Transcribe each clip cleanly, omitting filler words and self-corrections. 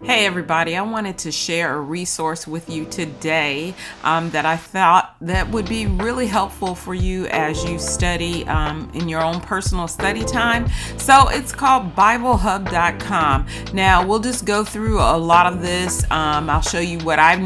Hey everybody, I wanted to share a resource with you today that I thought that would be really helpful for you as you study in your own personal study time. So it's called BibleHub.com. Now we'll just go through a lot of this. I'll show you what I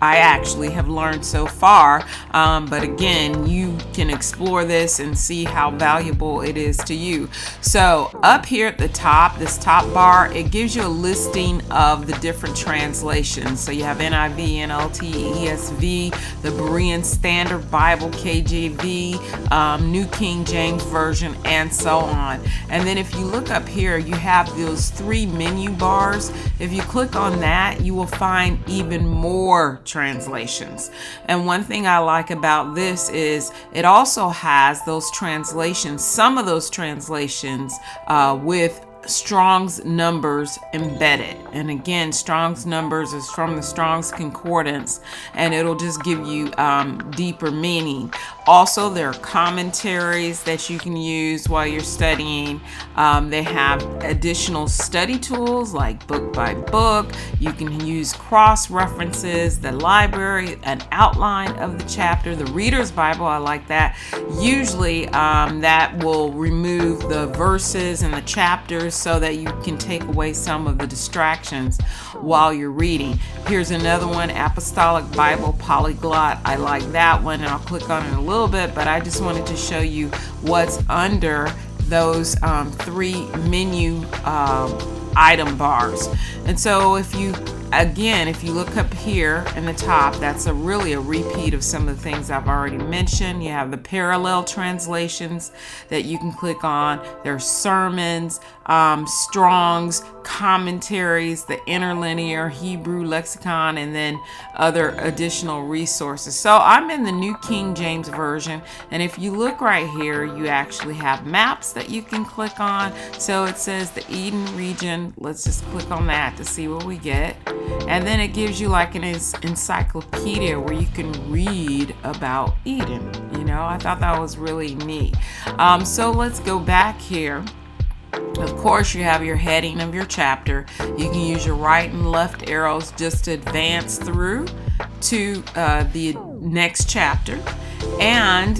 actually have learned so far. But again, you can explore this and see how valuable it is to you. So up here at the top, this top bar, it gives you a listing of the different translations. So you have NIV, NLT, ESV, the Berean Standard Bible, KJV, New King James Version, and so on. And then if you look up here, you have those three menu bars. If you click on that, you will find even more translations. And one thing I like about this is it also has those translations, some of those translations with Strong's numbers embedded. And again, Strong's numbers is from the Strong's Concordance, and it'll just give you deeper meaning. Also, there are commentaries that you can use while you're studying. They have additional study tools like book by book. You can use cross references, the library, an outline of the chapter, the Reader's Bible. I like that. Usually that will remove the verses and the chapters so that you can take away some of the distractions while you're reading. Here's another one, Apostolic Bible Polyglot. I like that one, and I'll click on it in a little bit, but I just wanted to show you what's under those three menu item bars. And so if you look up here in the top, that's really a repeat of some of the things I've already mentioned. You have the parallel translations that you can click on. There's sermons, Strong's, commentaries, the interlinear Hebrew lexicon, and then other additional resources. So I'm in the New King James Version, and if you look right here, you actually have maps that you can click on. So it says the Eden region. Let's just click on that to see what we get. And then it gives you like an encyclopedia where you can read about Eden. I thought that was really neat. So let's go back here. Of course, you have your heading of your chapter. You can use your right and left arrows just to advance through to the next chapter. And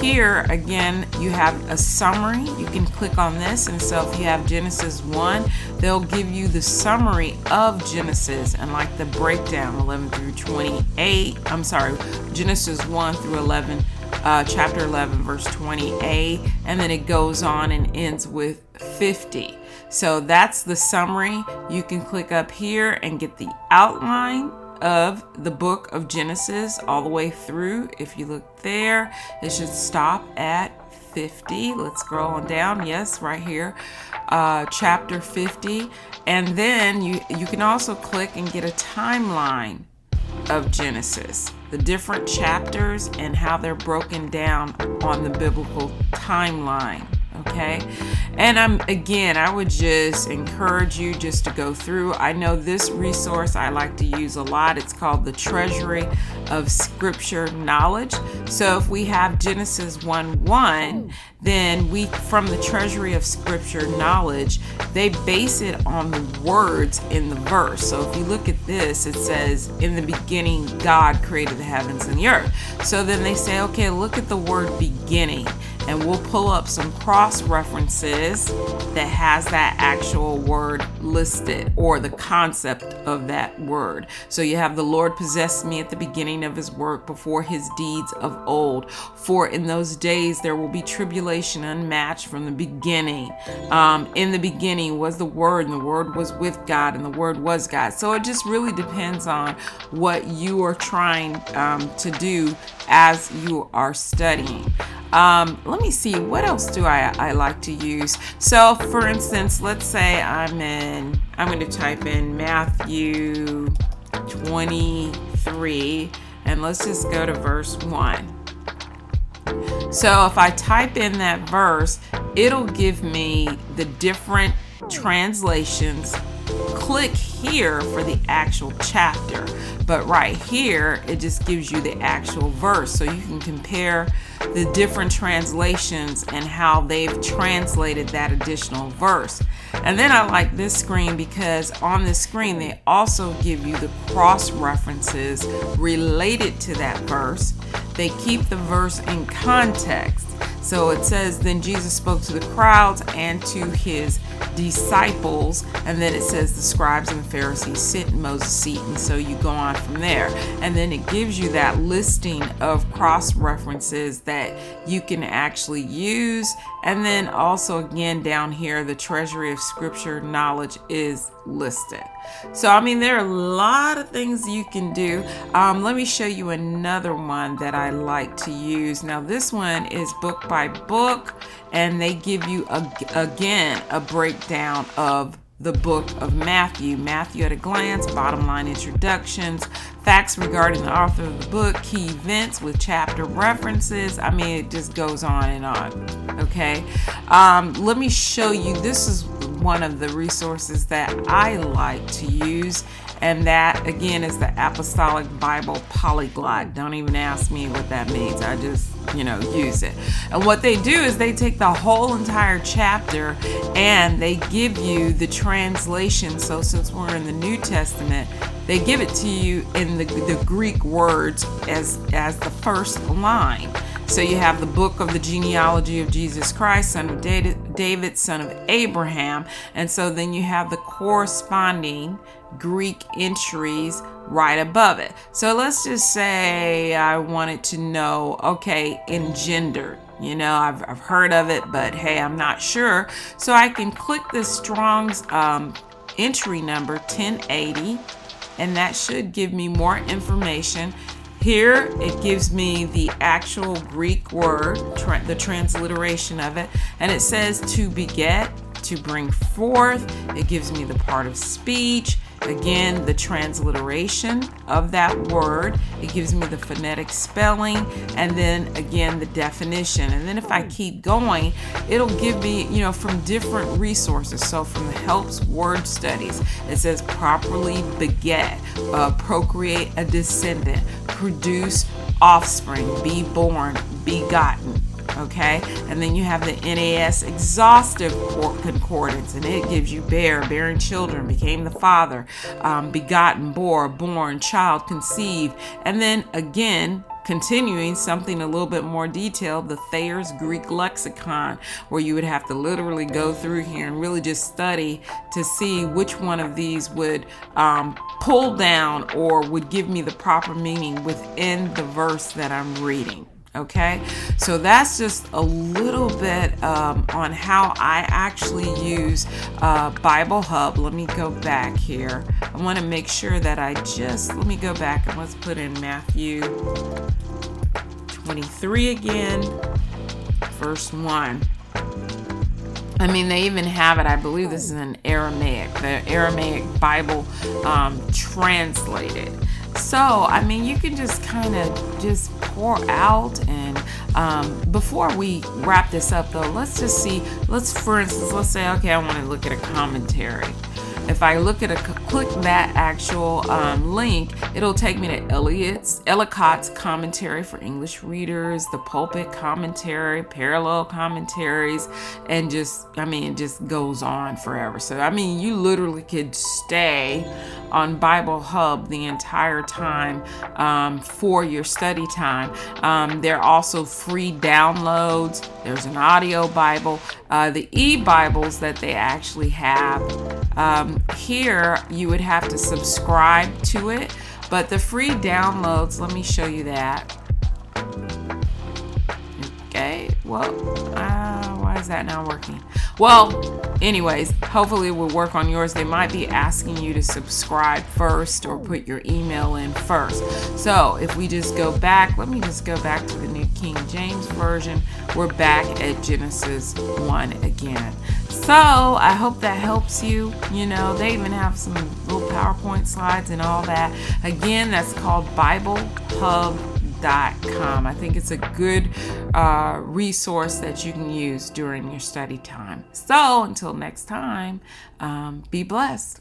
here again, you have a summary. You can click on this, and so if you have Genesis 1, they'll give you the summary of Genesis and like the breakdown 11 through 28. Genesis 1 through 11. Chapter 11, verse 20a, and then it goes on and ends with 50. So that's the summary. You can click up here and get the outline of the book of Genesis all the way through. If you look there, it should stop at 50. Let's scroll on down. Yes, right here, chapter 50. And then you can also click and get a timeline of Genesis, the different chapters and how they're broken down on the biblical timeline. Okay. And I would just encourage you just to go through. I know this resource I like to use a lot. It's called the Treasury of Scripture Knowledge. So if we have Genesis 1:1, then from the Treasury of Scripture Knowledge, they base it on the words in the verse. So if you look at this, it says, in the beginning, God created the heavens and the earth. So then they say, okay, look at the word beginning. And we'll pull up some cross references that has that actual word listed or the concept of that word. So you have the Lord possessed me at the beginning of his work before his deeds of old. For in those days there will be tribulation unmatched from the beginning. In the beginning was the Word, and the Word was with God, and the Word was God. So it just really depends on what you are trying to do as you are studying. Let me see, what else do I like to use? So for instance, let's say I'm going to type in Matthew 23, and let's just go to verse 1. So if I type in that verse, it'll give me the different translations click here for the actual chapter, but right here it just gives you the actual verse, so you can compare the different translations and how they've translated that additional verse. And then I like this screen because on this screen they also give you the cross references related to that verse. They keep the verse in context. So it says, then Jesus spoke to the crowds and to his disciples, and then it says the scribes and the Pharisees sit in Moses' seat, and so you go on from there. And then it gives you that listing of cross references that you can actually use. And then also again down here, the treasury of scripture knowledge is listed. So I mean, there are a lot of things you can do. Let me show you another one that I like to use. Now this one is book by book, and they give you again a breakdown of the book of Matthew. Matthew at a glance, bottom line introductions, facts regarding the author of the book, key events with chapter references. I mean, it just goes on and on. Okay. Let me show you. This is one of the resources that I like to use, and that again is the Apostolic Bible Polyglot. Don't even ask me what that means. I just, use it. And what they do is they take the whole entire chapter and they give you the translation. So since we're in the New Testament, they give it to you in the Greek words as the first line. So you have the book of the genealogy of Jesus Christ, son of David, son of Abraham. And so then you have the corresponding Greek entries right above it. So let's just say I wanted to know, okay, engendered. I've heard of it, but hey, I'm not sure. So I can click the Strong's entry number 1080, and that should give me more information. Here it gives me the actual Greek word, the transliteration of it, and it says to beget, to bring forth. It gives me the part of speech. Again, the transliteration of that word. It gives me the phonetic spelling, and then again the definition. And then if I keep going, it'll give me, from different resources. So from the Helps Word Studies, it says properly beget, procreate a descendant, produce offspring, be born, begotten. Okay, and then you have the NAS exhaustive concordance, and it gives you bearing children, became the father, begotten, born, child, conceived. And then again, continuing something a little bit more detailed, the Thayer's Greek Lexicon, where you would have to literally go through here and really just study to see which one of these would pull down or would give me the proper meaning within the verse that I'm reading. Okay, so that's just a little bit on how I actually use Bible Hub. Let me go back here. I want to make sure that let me go back and let's put in Matthew 23 again, verse 1. I mean, they even have it, I believe this is in Aramaic, the Aramaic Bible translated. So, I mean, you can just kind of just pour out. And before we wrap this up, though, let's just see, for instance, let's say, okay, I want to look at a commentary. If I click that actual link, it'll take me to Ellicott's commentary for English readers, the Pulpit commentary, parallel commentaries, and it just goes on forever. So, I mean, you literally could stay on Bible Hub the entire time for your study time. There are also free downloads. There's an audio Bible. The e-Bibles that they actually have. Here you would have to subscribe to it, but the free downloads, let me show you that. Okay, well, why is that not working? Well, anyways, hopefully it will work on yours. They might be asking you to subscribe first or put your email in first. So if we just go back, let me just go back to the New King James Version. We're back at Genesis 1 again. So I hope that helps you. They even have some little PowerPoint slides and all that. Again, that's called BibleHub.com. I think it's a good resource that you can use during your study time. So until next time, be blessed.